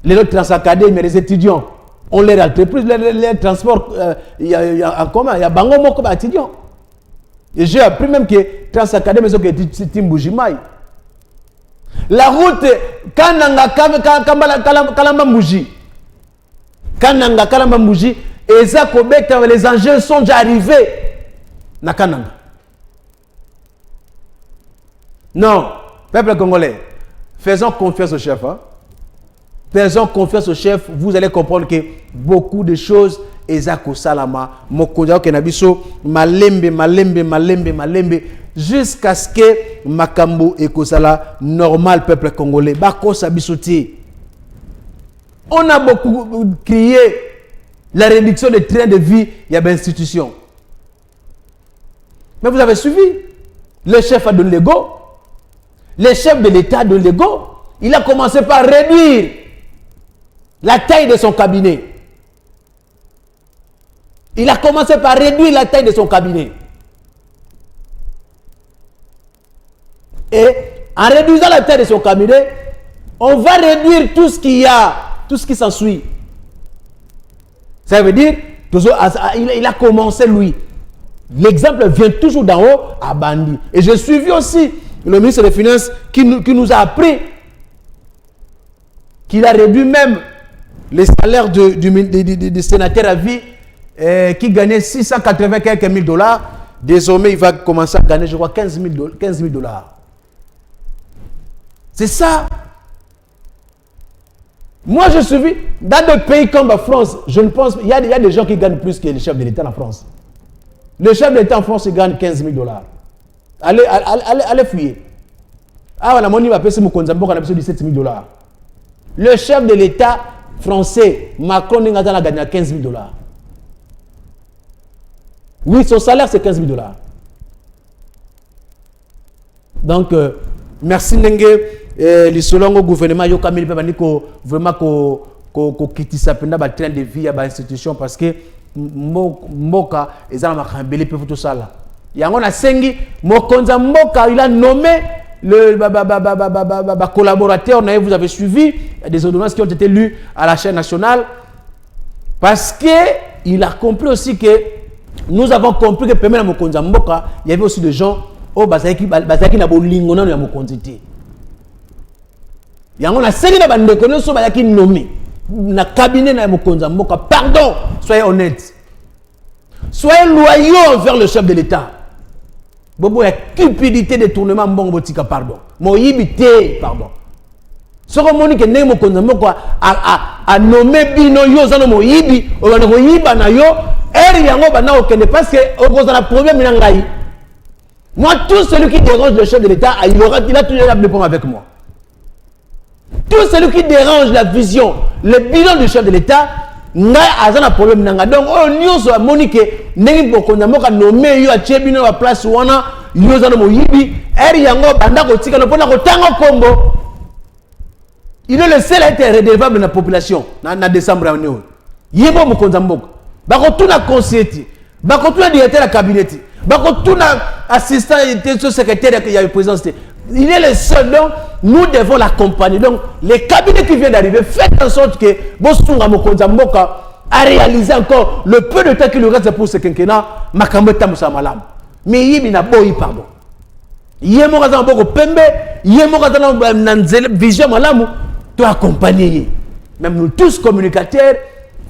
Les autres transacadés, mais les étudiants, on les entreprises, les transports, il y a en commun, il y a bango moko ba étudiants. Et j'ai appris même que transacadé, mais c'est Timboujimaï. La route, Kananga Kalambambouji. Kananga Kalambambouji, et ça, les engins sont déjà arrivés. Na Kananga. Non, peuple congolais, faisons confiance au chef. Hein? Faisons confiance au chef, vous allez comprendre que beaucoup de choses, Ezako Salama, Mokoja Kenabiso, Malembe, jusqu'à ce que Makambo et Kosala, normal peuple congolais, Bako Sabisoti. On a beaucoup crié la réduction des trains de vie, il y a des institutions. Mais vous avez suivi, le chef a donné l'ego, le chef de l'État a donné l'ego, il a commencé par réduire la taille de son cabinet. Il a commencé par réduire la taille de son cabinet. Et en réduisant la taille de son cabinet, on va réduire tout ce qu'il y a, tout ce qui s'ensuit. Ça veut dire, il a commencé lui. L'exemple vient toujours d'en haut à Bandi. Et j'ai suivi aussi le ministre des Finances qui nous a appris qu'il a réduit même les salaires du sénateur à vie qui gagnait 680 quelques mille dollars. Désormais, il va commencer à gagner, je crois, 15 000 dollars. C'est ça. Moi, je suis vu dans d'autres pays comme la France, je ne pense il y a des gens qui gagnent plus que le chef de l'État en France. Le chef de l'État en France, il gagne 15 000 dollars. Allez fouiller. Ah, la monnaie va payer mon Konzambo, on a besoin de 17 000 dollars. Le chef de l'État français, Macron, il a gagné 15 000 dollars. Oui, son salaire, c'est 15 000 dollars. Donc, merci Nengue. Le gouvernement, il y a vraiment quitter ça pendant le train de vie à l'institution parce que Mboka, ils ont tout ça là. Il y a un Sengi, Mokonza Mboka, il a nommé collaborateurs, vous avez suivi des ordonnances qui ont été lues à la chaîne nationale. Parce qu'il a compris aussi que nous avons compris que Pemela Mokonza Mboka, il y avait aussi des gens au Bazaki na bolingona ya Mokonzi te. Yango na seli na bande kono so bayaki nommé na cabinet na Mokonza Mboka. Pardon, soyez honnêtes. Soyez loyaux vers le chef de l'État. Bobo ya cupidité détournement mbongo botika pardon. Moyibité pardon. Ce que Monique ne Mokonza Mboka a nommé bino yo zano moyibi o bana ko yiba na yo eri yango bana okende parce que okoza na problème na ngai. Moi tout celui qui dérange le chef de l'État, il a toujours le problème avec moi. Tout celui qui dérange la vision, le bilan du chef de l'État, n'a pas de problème. Donc, on y a Monique, n'est pas nommé, il a tchébino à place où on a, il y a un moyibi, et il y a un bandakotika, le ponako tango Congo. Il est le seul à être redevable dans la population, dans décembre. Il y a un Mokonzamboka. Bako tout na conseiller, bako tout na directeur de cabinet, bako tout na assistant et secrétaire qui a eu présence. Il est le seul, donc nous devons l'accompagner. Donc les cabinets qui viennent d'arriver, faites en sorte que Bosunga Mokonza Mboka a réalisé encore le peu de temps qu'il lui reste pour ce quinquennat. Makameta Moussa Malam. Mais il n'a pas eu pardon. Il y a mon gazan Boko Pembe, il y a mon gazan Nanzel Vision Malam, tu accompagner. Même nous tous communicateurs,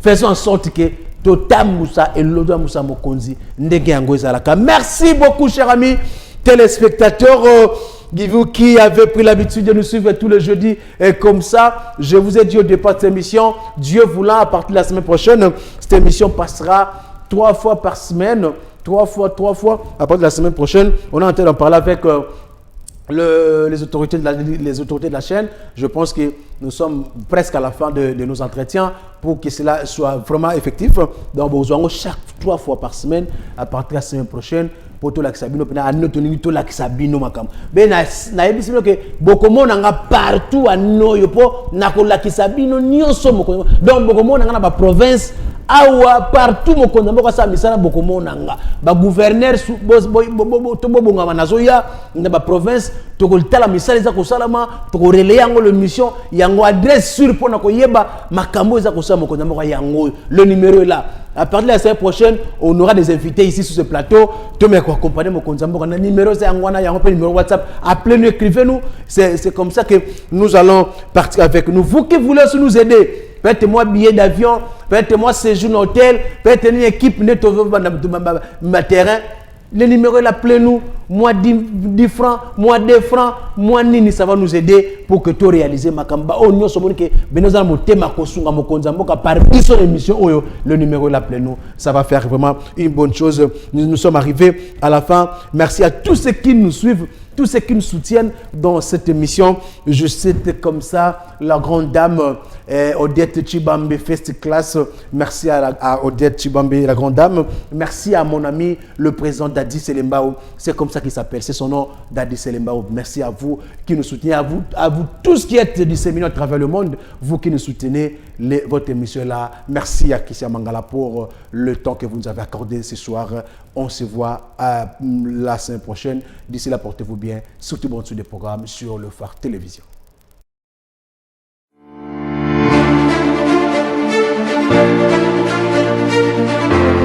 faisons en sorte que Totam Moussa et Lodo Moussa Mokonzi Ndege Angozalaka. Merci beaucoup, chers amis téléspectateurs. Vous qui avez pris l'habitude de nous suivre tous les jeudis et comme ça, je vous ai dit au départ de cette émission, Dieu voulant, à partir de la semaine prochaine, cette émission passera 3 fois par semaine, 3 fois, à partir de la semaine prochaine. On est en train d'en parler avec les autorités de la chaîne. Je pense que nous sommes presque à la fin de nos entretiens pour que cela soit vraiment effectif. Donc, nous avons chaque 3 fois par semaine, à partir de la semaine prochaine, pour tout l'accès-bino, pour tout l'accès-bino, mais na ebisino que beaucoup monde nga partout à noyo po na ko l'accès-bino nyonso moko. Donc beaucoup monde nga na ba province awa partout moko na moko sa misala beaucoup monde nga ba gouverneur to bonga nazoya na ba province to ko tala misala za ko salama to ko relayer yango le mission yango adresse sur pour na ko yeba makambo za ko sa moko na moko yango. Le numéro est là. À partir de la semaine prochaine, on aura des invités ici sur ce plateau. Tout le monde accompagner mon compte. Le numéro c'est Angwana, il y a un numéro WhatsApp. Appelez-nous, écrivez-nous. C'est comme ça que nous allons partir avec nous. Vous qui voulez nous aider, faites-moi billet d'avion, faites-moi séjour d'hôtel, faites-moi une équipe de terrain. Le numéro est appelez-nous. Moi 10 francs, moi 2 francs, moi nini, ça va nous aider pour que tout réaliser makamba. Oh nous sommes que benoza motema kosunga mokonza mboka par biso émission oyo. Le numéro est appelez-nous. Ça va faire vraiment une bonne chose. Nous sommes arrivés à la fin. Merci à tous ceux qui nous suivent, tous ceux qui nous soutiennent dans cette émission. Je cite comme ça la grande dame Odette Chibambe First Class. Merci à Odette Chibambe, la grande dame. Merci à mon ami le président Dadi Selembao. C'est comme ça qu'il s'appelle. C'est son nom, Dadi Selembao. Merci à vous qui nous soutenez, à vous tous qui êtes disséminés à travers le monde, vous qui nous soutenez votre émission là. Merci à Kissia Mangala pour le temps que vous nous avez accordé ce soir. On se voit la semaine prochaine. D'ici là, portez-vous bien. Surtout bon sur des programmes sur le Phare Télévision.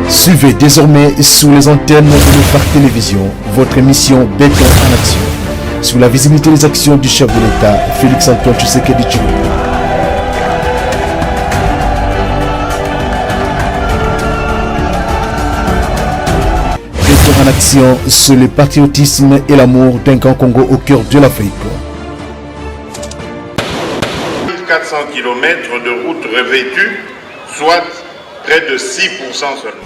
Suivez désormais sous les antennes de le Phare Télévision votre émission Béton en action, sous la visibilité des actions du chef de l'État, Félix Antoine Tshisekedi Tshilombo. Béton en action sur le patriotisme et l'amour d'un grand Congo au cœur de l'Afrique. 400 km de routes revêtues, soit près de 6% seulement.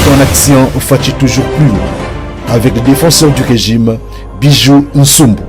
En action, Fachi toujours plus loin, avec les défenseurs du régime, Bijou Nsumbu.